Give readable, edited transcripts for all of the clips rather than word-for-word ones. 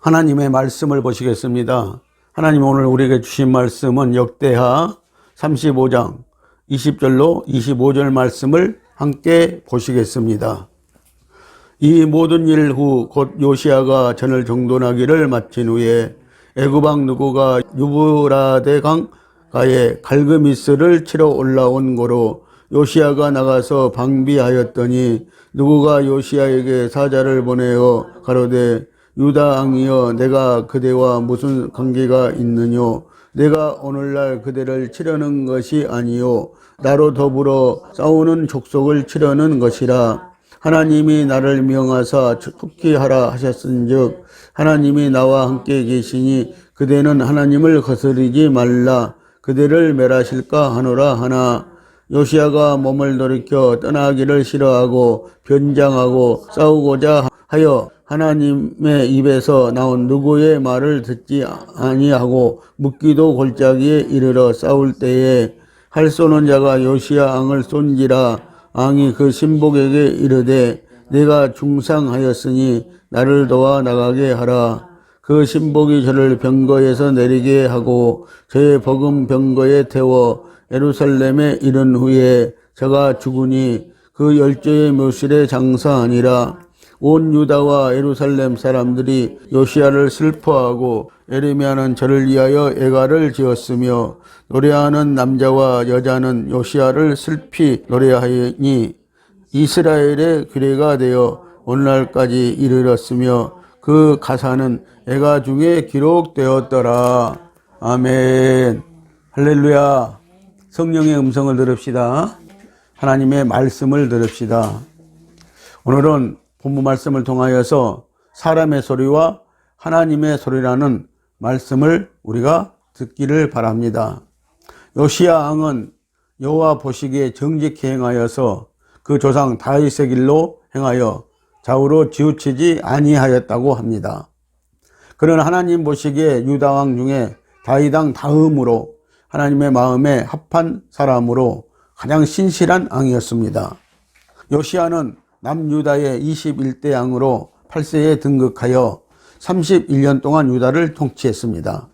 하나님의 말씀을 보시겠습니다. 하나님 오늘 우리에게 주신 말씀은 역대하 35장 20절로 25절 말씀을 함께 보시겠습니다. 이 모든 일 후 곧 요시야가 전을 정돈하기를 마친 후에 애굽 왕 느고가 유브라데 강가에 갈그미스를 치러 올라온 고로 요시야가 나가서 방비하였더니 느고가 요시야에게 사자를 보내어 가로되 유다 왕이여 내가 그대와 무슨 관계가 있느뇨? 내가 오늘날 그대를 치려는 것이 아니요 나로 더불어 싸우는 족속을 치려는 것이라. 하나님이 나를 명하사 속히 하라 하셨은즉 하나님이 나와 함께 계시니 그대는 하나님을 거스르지 말라. 그대를 멸하실까 하노라 하나 요시야가 몸을 돌이켜 떠나기를 싫어하고 변장하고 싸우고자 하여 하나님의 입에서 나온 누구의 말을 듣지 아니하고 묻기도 골짜기에 이르러 싸울 때에 활 쏘는 자가 요시야 왕을 쏜지라. 왕이 그 신복에게 이르되 내가 중상하였으니 나를 도와 나가게 하라. 그 신복이 저를 병거에서 내리게 하고 저의 복음 병거에 태워 예루살렘에 이른 후에 저가 죽으니 그 열조의 묘실에 장사하니라. 온 유다와 예루살렘 사람들이 요시야를 슬퍼하고 에레미야는 저를 위하여 애가를 지었으며 노래하는 남자와 여자는 요시야를 슬피 노래하니 이스라엘의 규례가 되어 오늘날까지 이르렀으며 그 가사는 애가 중에 기록되었더라. 아멘. 할렐루야. 성령의 음성을 들읍시다. 하나님의 말씀을 들읍시다. 오늘은 본문 말씀을 통하여서 사람의 소리와 하나님의 소리라는 말씀을 우리가 듣기를 바랍니다. 요시야 왕은 여호와 보시기에 정직히 행하여서 그 조상 다윗의 길로 행하여 좌우로 치우치지 아니하였다고 합니다. 그는 하나님 보시기에 유다 왕 중에 다윗 왕 다음으로 하나님의 마음에 합한 사람으로 가장 신실한 왕이었습니다. 요시야는 남유다의 21대 왕으로 8세에 등극하여 31년 동안 유다를 통치했습니다.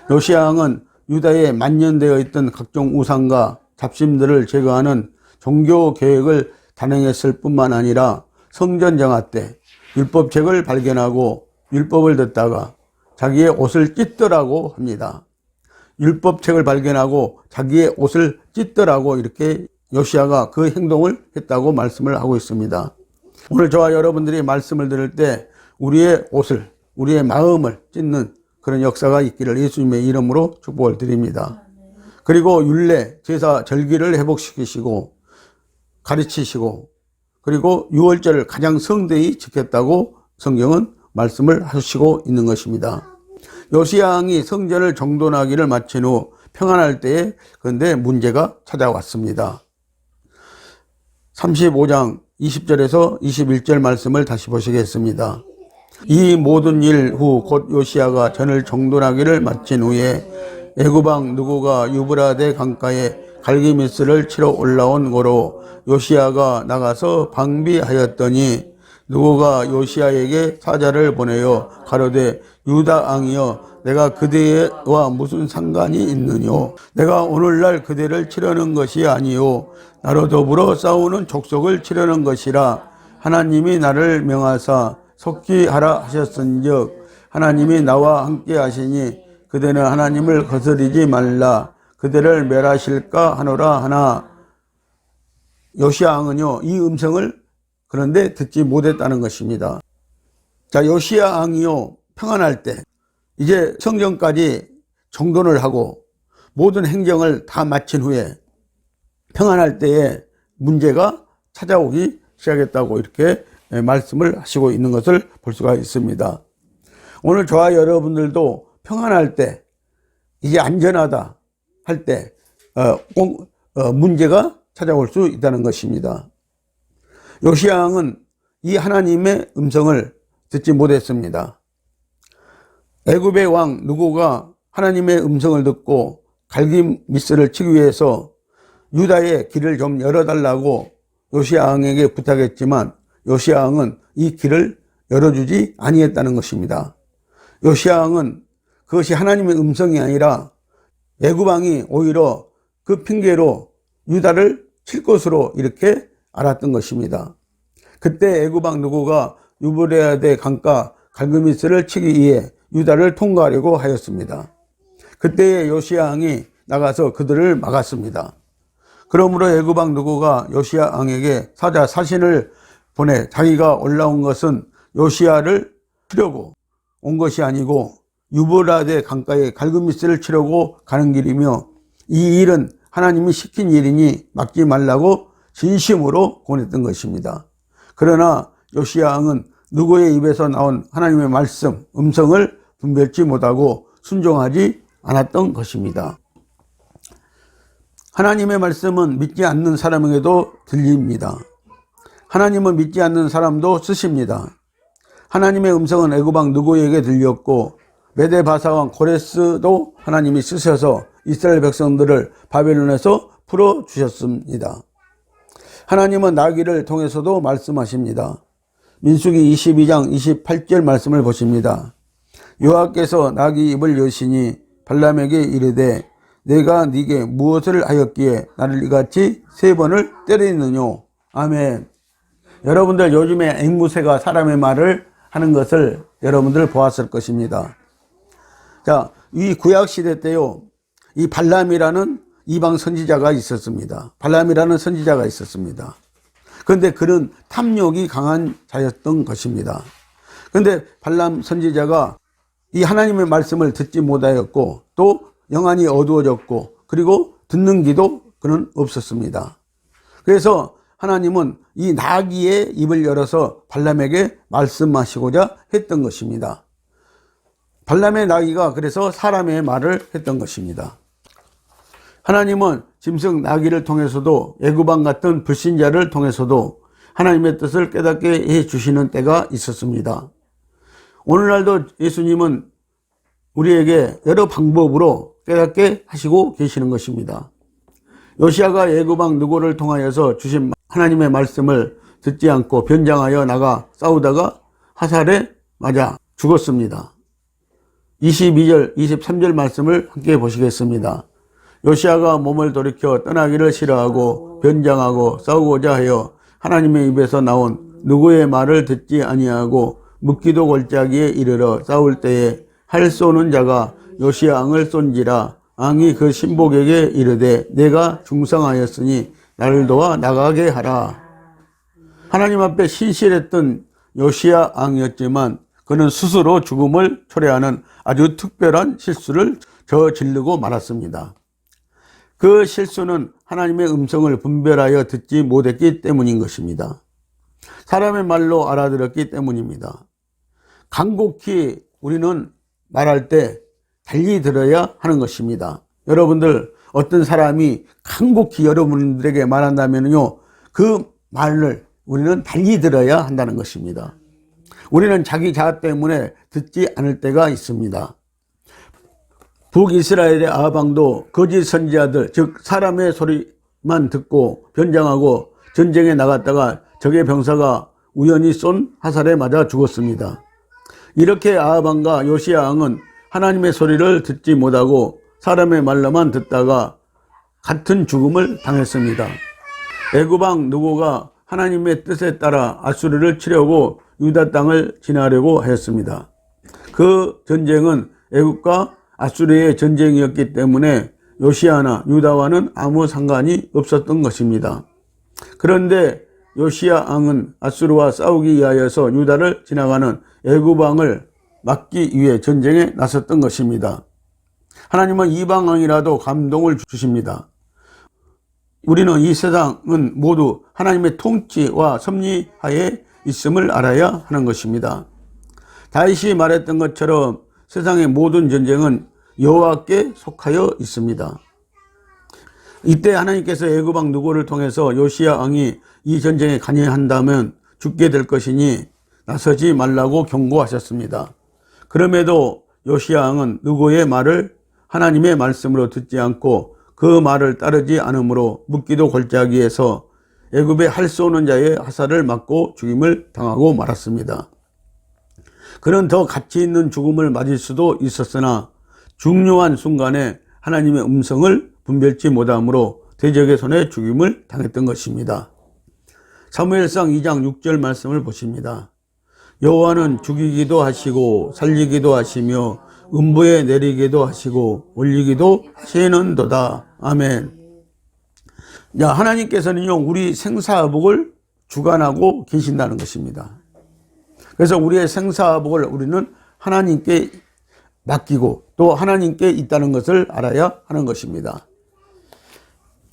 요시야 왕은 유다에 만연되어 있던 각종 우상과 잡심들을 제거하는 종교 계획을 단행했을 뿐만 아니라 성전 정화 때 율법책을 발견하고 율법을 듣다가 자기의 옷을 찢더라고 합니다. 율법책을 발견하고 자기의 옷을 찢더라고 이렇게 요시야가 그 행동을 했다고 말씀을 하고 있습니다. 오늘 저와 여러분들이 말씀을 들을 때 우리의 옷을, 우리의 마음을 찢는 그런 역사가 있기를 예수님의 이름으로 축복을 드립니다. 그리고 율례, 제사, 절기를 회복시키시고 가르치시고 그리고 유월절을 가장 성대히 지켰다고 성경은 말씀을 하시고 있는 것입니다. 요시야 왕이 성전을 정돈하기를 마친 후 평안할 때에 그런데 문제가 찾아왔습니다. 35장 20절에서 21절 말씀을 다시 보시겠습니다. 이 모든 일 후 곧 요시야가 전을 정돈하기를 마친 후에 애굽 왕 느고가 유브라데 강가에 갈기미스를 치러 올라온 고로 요시야가 나가서 방비하였더니 느고가 요시야에게 사자를 보내어 가로되 유다 왕이여 내가 그대와 무슨 상관이 있느뇨? 내가 오늘날 그대를 치려는 것이 아니요 나로 더불어 싸우는 족속을 치려는 것이라. 하나님이 나를 명하사 속히 하라 하셨은즉 하나님이 나와 함께 하시니 그대는 하나님을 거스르지 말라. 그대를 멸하실까 하노라 하나. 요시야 왕은요 이 음성을 그런데 듣지 못했다는 것입니다. 자, 요시야 왕이요 평안할 때 이제 성전까지 정돈을 하고 모든 행정을 다 마친 후에 평안할 때에 문제가 찾아오기 시작했다고 이렇게 말씀을 하시고 있는 것을 볼 수가 있습니다. 오늘 저와 여러분들도 평안할 때 이제 안전하다 할 때 문제가 찾아올 수 있다는 것입니다. 요시야 왕은 이 하나님의 음성을 듣지 못했습니다. 애굽의 왕 느고가 하나님의 음성을 듣고 갈기미스를 치기 위해서 유다의 길을 좀 열어달라고 요시야 왕에게 부탁했지만 요시야 왕은 이 길을 열어주지 아니했다는 것입니다. 요시야 왕은 그것이 하나님의 음성이 아니라 애굽 왕이 오히려 그 핑계로 유다를 칠 것으로 이렇게 알았던 것입니다. 그때 애굽 왕 느고가 유브라데 강가 갈그미스를 치기 위해 유다를 통과하려고 하였습니다. 그때에 요시야 왕이 나가서 그들을 막았습니다. 그러므로 애굽 왕 느고가 요시야 왕에게 사신을 보내 자기가 올라온 것은 요시야를 치려고 온 것이 아니고 유브라데 강가에 갈그미스를 치려고 가는 길이며 이 일은 하나님이 시킨 일이니 막지 말라고 진심으로 권했던 것입니다. 그러나 요시야 왕은 느고의 입에서 나온 하나님의 말씀, 음성을 분별치 못하고 순종하지 않았던 것입니다. 하나님의 말씀은 믿지 않는 사람에게도 들립니다. 하나님은 믿지 않는 사람도 쓰십니다. 하나님의 음성은 애굽 왕 느고에게 들렸고 메대 바사왕 고레스도 하나님이 쓰셔서 이스라엘 백성들을 바벨론에서 풀어주셨습니다. 하나님은 나귀를 통해서도 말씀하십니다. 민수기 22장 28절 말씀을 보십니다. 여호와께서 나귀 입을 여시니 발람에게 이르되 내가 네게 무엇을 하였기에 나를 이같이 3번을 때리느뇨. 아멘. 여러분들 요즘에 앵무새가 사람의 말을 하는 것을 여러분들 보았을 것입니다. 자, 이 구약시대 때요, 이 발람이라는 이방 선지자가 있었습니다. 발람이라는 선지자가 있었습니다. 그런데 그는 탐욕이 강한 자였던 것입니다. 그런데 발람 선지자가 이 하나님의 말씀을 듣지 못하였고 또 영안이 어두워졌고 그리고 듣는 귀도 그는 없었습니다. 그래서 하나님은 이 나귀의 입을 열어서 발람에게 말씀하시고자 했던 것입니다. 발람의 나귀가 그래서 사람의 말을 했던 것입니다. 하나님은 짐승 나귀를 통해서도 애굽 왕 같은 불신자를 통해서도 하나님의 뜻을 깨닫게 해주시는 때가 있었습니다. 오늘날도 예수님은 우리에게 여러 방법으로 깨닫게 하시고 계시는 것입니다. 요시야가 애굽 왕 느고를 통하여서 주신 하나님의 말씀을 듣지 않고 변장하여 나가 싸우다가 화살에 맞아 죽었습니다. 22절, 23절 말씀을 함께 보시겠습니다. 요시야가 몸을 돌이켜 떠나기를 싫어하고 변장하고 싸우고자 하여 하나님의 입에서 나온 누구의 말을 듣지 아니하고 묻기도 골짜기에 이르러 싸울 때에 활 쏘는 자가 요시야 왕을 쏜지라. 왕이 그 신복에게 이르되 내가 중상하였으니 나를 도와 나가게 하라. 하나님 앞에 신실했던 요시야 왕이었지만 그는 스스로 죽음을 초래하는 아주 특별한 실수를 저지르고 말았습니다. 그 실수는 하나님의 음성을 분별하여 듣지 못했기 때문인 것입니다. 사람의 말로 알아들었기 때문입니다. 간곡히 우리는 말할 때 달리 들어야 하는 것입니다. 여러분들 어떤 사람이 간곡히 여러분들에게 말한다면요, 그 말을 우리는 달리 들어야 한다는 것입니다. 우리는 자기 자아 때문에 듣지 않을 때가 있습니다. 북이스라엘의 아합 왕도 거짓 선지자들, 즉 사람의 소리만 듣고 변장하고 전쟁에 나갔다가 적의 병사가 우연히 쏜 화살에 맞아 죽었습니다. 이렇게 아합 왕과 요시야 왕은 하나님의 소리를 듣지 못하고 사람의 말로만 듣다가 같은 죽음을 당했습니다. 애굽 왕 느고가 하나님의 뜻에 따라 아수르를 치려고 유다 땅을 지나려고 하였습니다. 그 전쟁은 애굽과 아수르의 전쟁이었기 때문에 요시야나 유다와는 아무 상관이 없었던 것입니다. 그런데 요시야 왕은 아수르와 싸우기 위하여서 유다를 지나가는 애굽 왕을 막기 위해 전쟁에 나섰던 것입니다. 하나님은 이방 왕이라도 감동을 주십니다. 우리는 이 세상은 모두 하나님의 통치와 섭리하에 있음을 알아야 하는 것입니다. 다윗이 말했던 것처럼 세상의 모든 전쟁은 여호와께 속하여 있습니다. 이때 하나님께서 애굽 왕 느고를 통해서 요시야 왕이 이 전쟁에 관여한다면 죽게 될 것이니 나서지 말라고 경고하셨습니다. 그럼에도 요시야 왕은 느고의 말을 하나님의 말씀으로 듣지 않고 그 말을 따르지 않으므로 묻기도 골짜기에서 애굽의 활 쏘는 자의 화살을 맞고 죽임을 당하고 말았습니다. 그는 더 가치 있는 죽음을 맞을 수도 있었으나 중요한 순간에 하나님의 음성을 분별치 못함으로 대적의 손에 죽임을 당했던 것입니다. 사무엘상 2장 6절 말씀을 보십니다. 여호와는 죽이기도 하시고 살리기도 하시며 음부에 내리기도 하시고 올리기도 하시는도다. 아멘. 자, 하나님께서는요, 우리 생사복을 주관하고 계신다는 것입니다. 그래서 우리의 생사복을 우리는 하나님께 맡기고 또 하나님께 있다는 것을 알아야 하는 것입니다.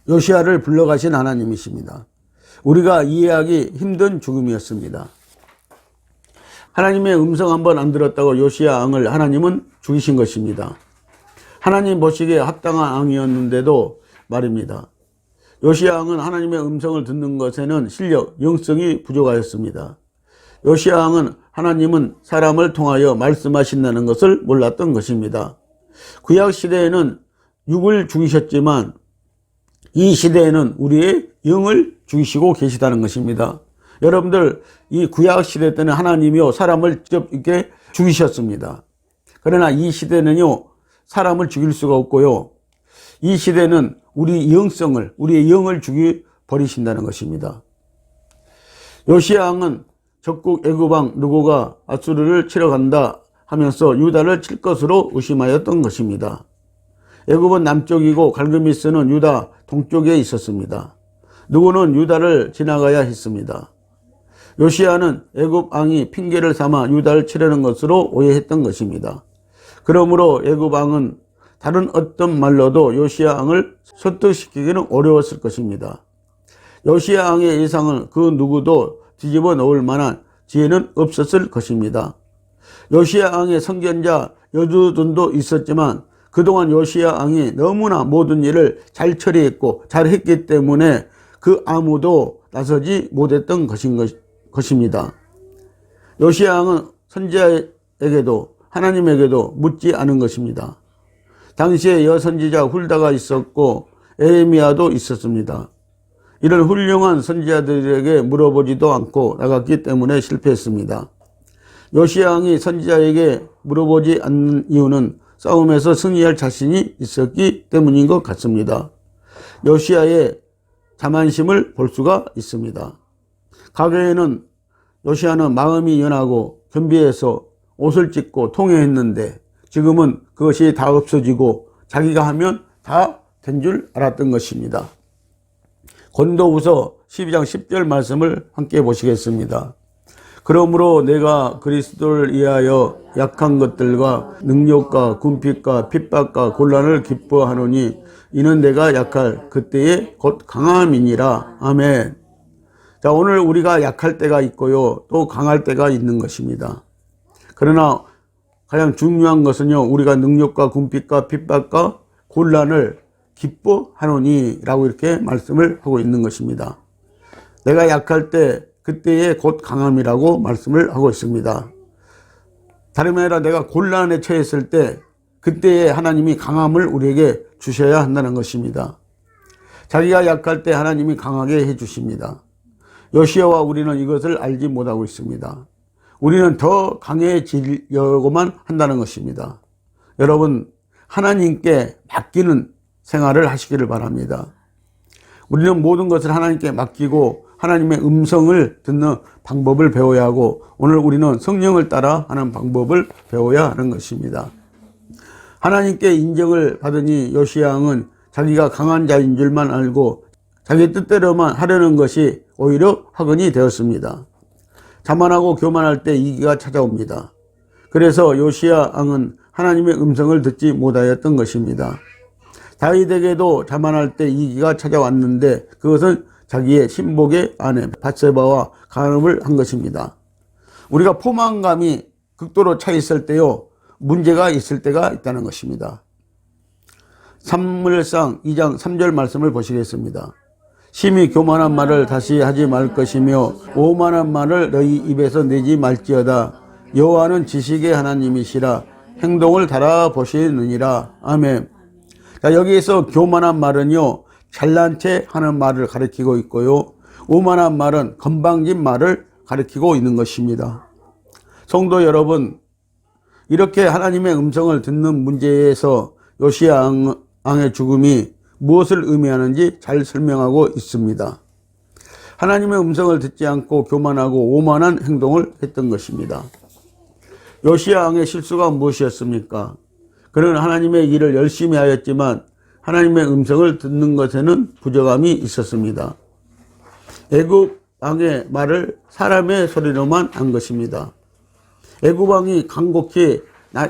요시야를 불러가신 하나님이십니다. 우리가 이해하기 힘든 죽음이었습니다. 하나님의 음성 한번 안 들었다고 요시야 왕을 하나님은 죽이신 것입니다. 하나님 보시기에 합당한 왕이었는데도 말입니다. 요시야 왕은 하나님의 음성을 듣는 것에는 실력, 영성이 부족하였습니다. 요시야 왕은 하나님은 사람을 통하여 말씀하신다는 것을 몰랐던 것입니다. 구약 시대에는 육을 죽이셨지만 이 시대에는 우리의 영을 죽이시고 계시다는 것입니다. 여러분들, 이 구약 시대 때는 하나님이요 사람을 직접 이렇게 죽이셨습니다. 그러나 이 시대는요 사람을 죽일 수가 없고요, 이 시대는 우리 영성을, 우리의 영을 죽여버리신다는 것입니다. 요시야 왕은 적국 애굽 왕 느고가 아수르를 치러 간다 하면서 유다를 칠 것으로 의심하였던 것입니다. 애굽은 남쪽이고 갈그미스는 유다 동쪽에 있었습니다. 느고는 유다를 지나가야 했습니다. 요시야는 애굽 왕이 핑계를 삼아 유다를 치려는 것으로 오해했던 것입니다. 그러므로 애굽 왕은 다른 어떤 말로도 요시야 왕을 설득시키기는 어려웠을 것입니다. 요시야 왕의 예상은 그 누구도 뒤집어 놓을 만한 지혜는 없었을 것입니다. 요시야 왕의 선견자 여두둔도 있었지만 그동안 요시야 왕이 너무나 모든 일을 잘 처리했고 잘했기 때문에 그 아무도 나서지 못했던 것입니다. 요시야 왕은 선지자에게도 하나님에게도 묻지 않은 것입니다. 당시에 여선지자 훌다가 있었고 에레미야도 있었습니다. 이런 훌륭한 선지자들에게 물어보지도 않고 나갔기 때문에 실패했습니다. 요시야 왕이 선지자에게 물어보지 않는 이유는 싸움에서 승리할 자신이 있었기 때문인 것 같습니다. 요시야의 자만심을 볼 수가 있습니다. 과거에는 요시야는 마음이 연하고 겸비해서 옷을 찢고 통회했는데 지금은 그것이 다 없어지고 자기가 하면 다 된 줄 알았던 것입니다. 고린도후서 12장 10절 말씀을 함께 보시겠습니다. 그러므로 내가 그리스도를 위하여 약한 것들과 능력과 궁핍과 핍박과 곤란을 기뻐하노니 이는 내가 약할 그때에 곧 강함이니라. 아멘. 자, 오늘 우리가 약할 때가 있고요, 또 강할 때가 있는 것입니다. 그러나 가장 중요한 것은요, 우리가 능력과 궁핍과 핍박과 곤란을 기뻐하노니 라고 이렇게 말씀을 하고 있는 것입니다. 내가 약할 때 그때에 곧 강함이라고 말씀을 하고 있습니다. 다름 아니라 내가 곤란에 처했을 때 그때에 하나님이 강함을 우리에게 주셔야 한다는 것입니다. 자기가 약할 때 하나님이 강하게 해주십니다. 요시야와 우리는 이것을 알지 못하고 있습니다. 우리는 더 강해지려고만 한다는 것입니다. 여러분, 하나님께 맡기는 생활을 하시기를 바랍니다. 우리는 모든 것을 하나님께 맡기고 하나님의 음성을 듣는 방법을 배워야 하고, 오늘 우리는 성령을 따라 하는 방법을 배워야 하는 것입니다. 하나님께 인정을 받으니 요시야 왕은 자기가 강한 자인 줄만 알고 자기 뜻대로만 하려는 것이 오히려 화근이 되었습니다. 자만하고 교만할 때 이기가 찾아옵니다. 그래서 요시야 왕은 하나님의 음성을 듣지 못하였던 것입니다. 다윗에게도 자만할 때 이기가 찾아왔는데 그것은 자기의 신복의 아내 밧세바와 간음을 한 것입니다. 우리가 포만감이 극도로 차 있을 때요, 문제가 있을 때가 있다는 것입니다. 사무엘상 2장 3절 말씀을 보시겠습니다. 심히 교만한 말을 다시 하지 말 것이며 오만한 말을 너희 입에서 내지 말지어다. 여호와는 지식의 하나님이시라 행동을 달아보시느니라. 아멘. 자, 여기에서 교만한 말은요, 잘난 체 하는 말을 가리키고 있고요, 오만한 말은 건방진 말을 가리키고 있는 것입니다. 성도 여러분, 이렇게 하나님의 음성을 듣는 문제에서 요시야 왕의 죽음이 무엇을 의미하는지 잘 설명하고 있습니다. 하나님의 음성을 듣지 않고 교만하고 오만한 행동을 했던 것입니다. 요시야 왕의 실수가 무엇이었습니까? 그는 하나님의 일을 열심히 하였지만 하나님의 음성을 듣는 것에는 부족함이 있었습니다. 애굽 왕의 말을 사람의 소리로만 한 것입니다. 애굽 왕이 간곡히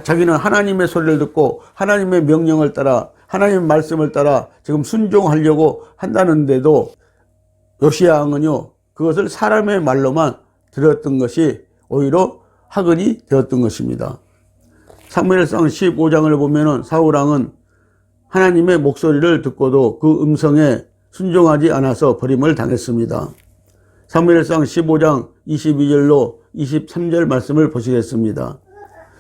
자기는 하나님의 소리를 듣고 하나님의 명령을 따라 하나님의 말씀을 따라 지금 순종하려고 한다는데도 요시야 왕은요, 그것을 사람의 말로만 들었던 것이 오히려 학은이 되었던 것입니다. 사무엘상 15장을 보면은 사울 왕은 하나님의 목소리를 듣고도 그 음성에 순종하지 않아서 버림을 당했습니다. 사무엘상 15장 22절로 23절 말씀을 보시겠습니다.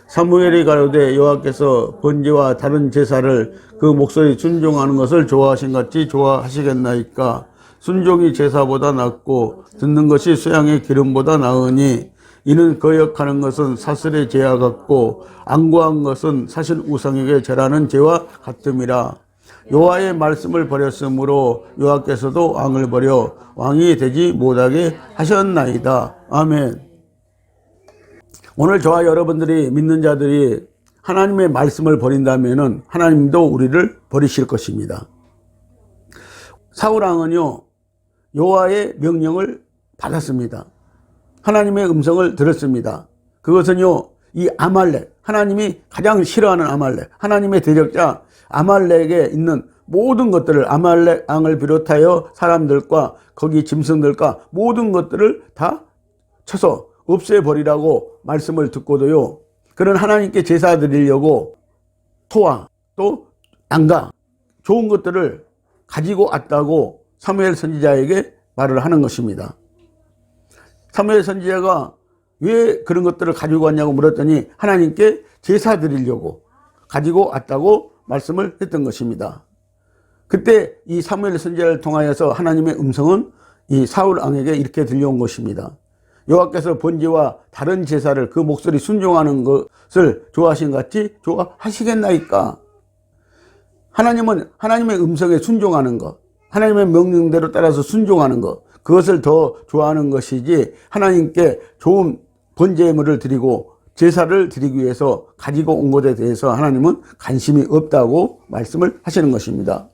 사무엘이 가로되 여호와께서 번제와 다른 제사를 그 목소리 순종하는 것을 좋아하신 같이 좋아하시겠나이까. 순종이 제사보다 낫고 듣는 것이 수양의 기름보다 나으니 이는 거역하는 것은 사슬의 죄와 같고 안구한 것은 사실 우상에게 절하는 죄와 같음이라. 여호와의 말씀을 버렸으므로 여호와께서도 왕을 버려 왕이 되지 못하게 하셨나이다. 아멘. 오늘 저와 여러분들이 믿는 자들이 하나님의 말씀을 버린다면 하나님도 우리를 버리실 것입니다. 사울 왕은요, 여호와의 명령을 받았습니다. 하나님의 음성을 들었습니다. 그것은요, 이 아말렉, 하나님이 가장 싫어하는 아말렉, 하나님의 대적자 아말렉에 있는 모든 것들을, 아말렉 왕을 비롯하여 사람들과 거기 짐승들과 모든 것들을 다 쳐서 없애버리라고 말씀을 듣고도요, 그는 하나님께 제사 드리려고 토와 또 양과 좋은 것들을 가지고 왔다고 사무엘 선지자에게 말을 하는 것입니다. 사무엘 선지자가 왜 그런 것들을 가지고 왔냐고 물었더니 하나님께 제사 드리려고 가지고 왔다고 말씀을 했던 것입니다. 그때 이 사무엘 선지자를 통하여서 하나님의 음성은 이 사울 왕에게 이렇게 들려온 것입니다. 여호와께서 번제와 다른 제사를 그 목소리 순종하는 것을 좋아하신 같이 좋아하시겠나이까. 하나님은 하나님의 음성에 순종하는 것, 하나님의 명령대로 따라서 순종하는 것, 그것을 더 좋아하는 것이지 하나님께 좋은 번제물을 드리고 제사를 드리기 위해서 가지고 온 것에 대해서 하나님은 관심이 없다고 말씀을 하시는 것입니다.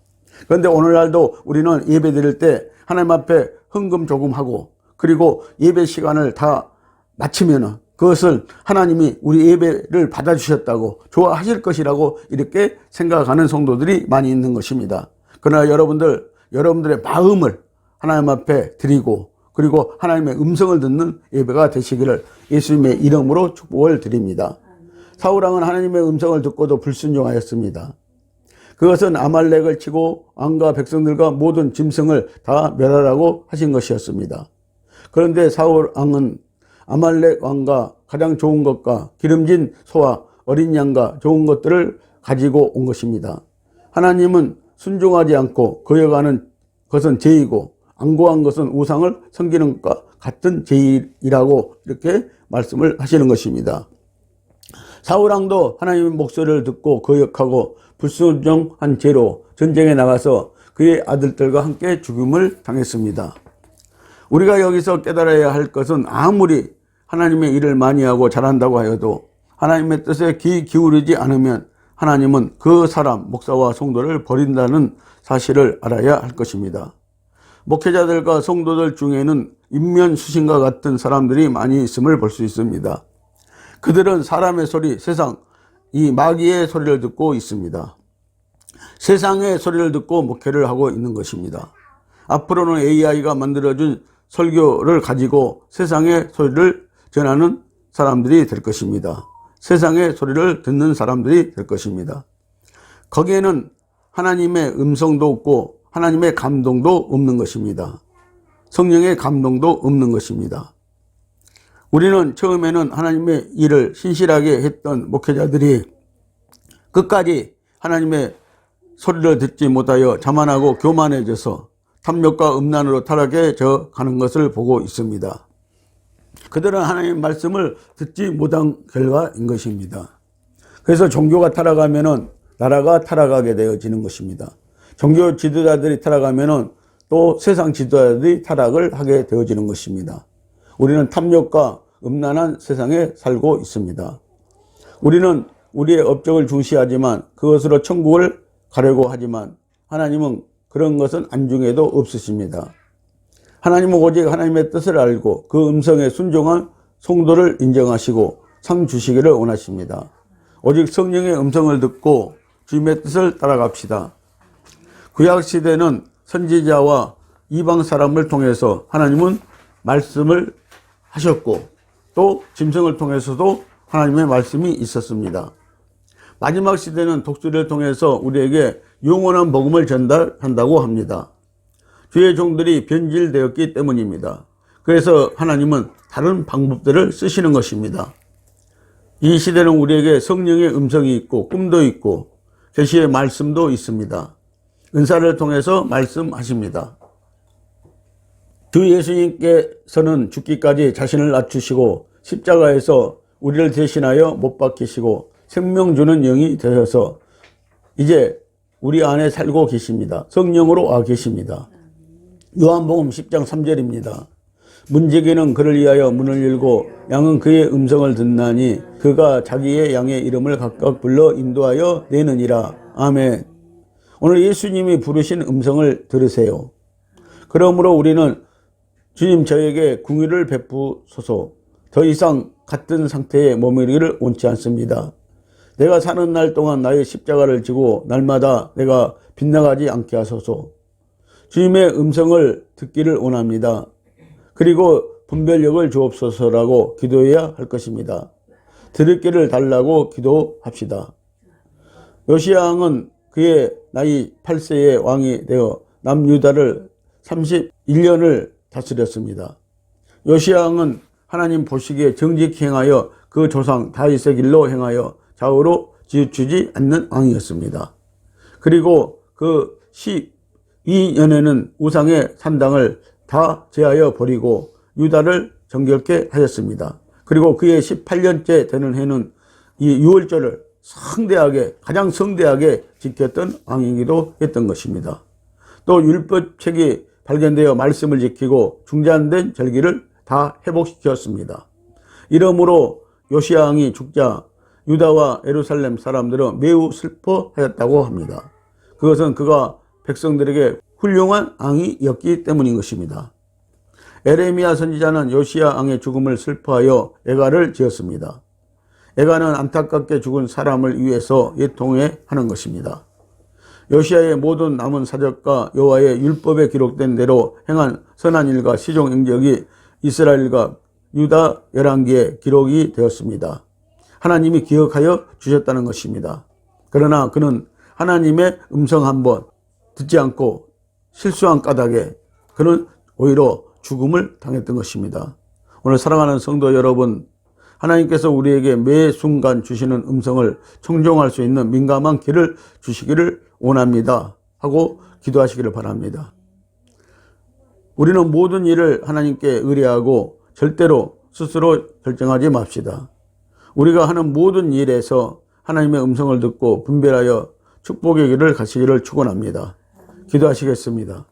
그런데 오늘날도 우리는 예배 드릴 때 하나님 앞에 헌금 조금 하고 그리고 예배 시간을 다 마치면은 그것을 하나님이 우리 예배를 받아주셨다고 좋아하실 것이라고 이렇게 생각하는 성도들이 많이 있는 것입니다. 그러나 여러분들의 마음을 하나님 앞에 드리고 그리고 하나님의 음성을 듣는 예배가 되시기를 예수님의 이름으로 축복을 드립니다. 사울 왕은 하나님의 음성을 듣고도 불순종하였습니다. 그것은 아말렉을 치고 왕과 백성들과 모든 짐승을 다 멸하라고 하신 것이었습니다. 그런데 사울 왕은 아말렉 왕과 가장 좋은 것과 기름진 소와 어린 양과 좋은 것들을 가지고 온 것입니다. 하나님은 순종하지 않고 거역하는 것은 죄이고 안고한 것은 우상을 섬기는 것과 같은 죄이라고 이렇게 말씀을 하시는 것입니다. 사울 왕도 하나님의 목소리를 듣고 거역하고 불순종한 죄로 전쟁에 나가서 그의 아들들과 함께 죽음을 당했습니다. 우리가 여기서 깨달아야 할 것은 아무리 하나님의 일을 많이 하고 잘한다고 하여도 하나님의 뜻에 귀 기울이지 않으면 하나님은 그 사람, 목사와 성도를 버린다는 사실을 알아야 할 것입니다. 목회자들과 성도들 중에는 인면수신과 같은 사람들이 많이 있음을 볼 수 있습니다. 그들은 사람의 소리, 세상, 이 마귀의 소리를 듣고 있습니다. 세상의 소리를 듣고 목회를 하고 있는 것입니다. 앞으로는 AI가 만들어준 설교를 가지고 세상의 소리를 전하는 사람들이 될 것입니다. 세상의 소리를 듣는 사람들이 될 것입니다. 거기에는 하나님의 음성도 없고 하나님의 감동도 없는 것입니다. 성령의 감동도 없는 것입니다. 우리는 처음에는 하나님의 일을 신실하게 했던 목회자들이 끝까지 하나님의 소리를 듣지 못하여 자만하고 교만해져서 탐욕과 음란으로 타락해져 가는 것을 보고 있습니다. 그들은 하나님의 말씀을 듣지 못한 결과인 것입니다. 그래서 종교가 타락하면은 나라가 타락하게 되어지는 것입니다. 종교 지도자들이 타락하면은 또 세상 지도자들이 타락을 하게 되어지는 것입니다. 우리는 탐욕과 음란한 세상에 살고 있습니다. 우리는 우리의 업적을 중시하지만 그것으로 천국을 가려고 하지만 하나님은 그런 것은 안중에도 없으십니다. 하나님은 오직 하나님의 뜻을 알고 그 음성에 순종한 성도를 인정하시고 상 주시기를 원하십니다. 오직 성령의 음성을 듣고 주님의 뜻을 따라갑시다. 구약시대는 선지자와 이방 사람을 통해서 하나님은 말씀을 하셨고 또 짐승을 통해서도 하나님의 말씀이 있었습니다. 마지막 시대는 독수리를 통해서 우리에게 영원한 복음을 전달한다고 합니다. 주의 종들이 변질되었기 때문입니다. 그래서 하나님은 다른 방법들을 쓰시는 것입니다. 이 시대는 우리에게 성령의 음성이 있고 꿈도 있고 계시의 말씀도 있습니다. 은사를 통해서 말씀하십니다. 주 예수님께서는 죽기까지 자신을 낮추시고 십자가에서 우리를 대신하여 못 박히시고 생명 주는 영이 되셔서 이제 우리 안에 살고 계십니다. 성령으로 와 계십니다. 요한복음 10장 3절입니다. 문지기는 그를 위하여 문을 열고 양은 그의 음성을 듣나니 그가 자기의 양의 이름을 각각 불러 인도하여 내느니라. 아멘. 오늘 예수님이 부르신 음성을 들으세요. 그러므로 우리는 주님 저에게 긍휼을 베푸소서. 더 이상 같은 상태에 머무르기를 원치 않습니다. 내가 사는 날 동안 나의 십자가를 지고 날마다 내가 빗나가지 않게 하소서. 주님의 음성을 듣기를 원합니다. 그리고 분별력을 주옵소서라고 기도해야 할 것입니다. 들을 길을 달라고 기도합시다. 요시야 왕은 그의 나이 8세의 왕이 되어 남유다를 31년을 다스렸습니다. 요시야 왕은 하나님 보시기에 정직히 행하여 그 조상 다윗의 길로 행하여 좌우로 지우치지 않는 왕이었습니다. 그리고 그 12년에는 우상의 산당을 다 제하여 버리고 유다를 정결케 하였습니다. 그리고 그의 18년째 되는 해는 이 유월절을 가장 성대하게 지켰던 왕이기도 했던 것입니다. 또 율법책이 발견되어 말씀을 지키고 중단된 절기를 다 회복시켰습니다. 이러므로 요시야 왕이 죽자 유다와 예루살렘 사람들은 매우 슬퍼하였다고 합니다. 그것은 그가 백성들에게 훌륭한 왕이었기 때문인 것입니다. 에레미야 선지자는 요시야 왕의 죽음을 슬퍼하여 애가를 지었습니다. 애가는 안타깝게 죽은 사람을 위해서 예통해 하는 것입니다. 요시야의 모든 남은 사적과 여호와의 율법에 기록된 대로 행한 선한 일과 시종 행적이 이스라엘과 유다 열왕기에 기록이 되었습니다. 하나님이 기억하여 주셨다는 것입니다. 그러나 그는 하나님의 음성 한번 듣지 않고 실수한 까닭에 그는 오히려 죽음을 당했던 것입니다. 오늘 사랑하는 성도 여러분, 하나님께서 우리에게 매 순간 주시는 음성을 청종할 수 있는 민감한 귀를 주시기를 원합니다 하고 기도하시기를 바랍니다. 우리는 모든 일을 하나님께 의뢰하고 절대로 스스로 결정하지 맙시다. 우리가 하는 모든 일에서 하나님의 음성을 듣고 분별하여 축복의 길을 가시기를 축원합니다. 기도하시겠습니다.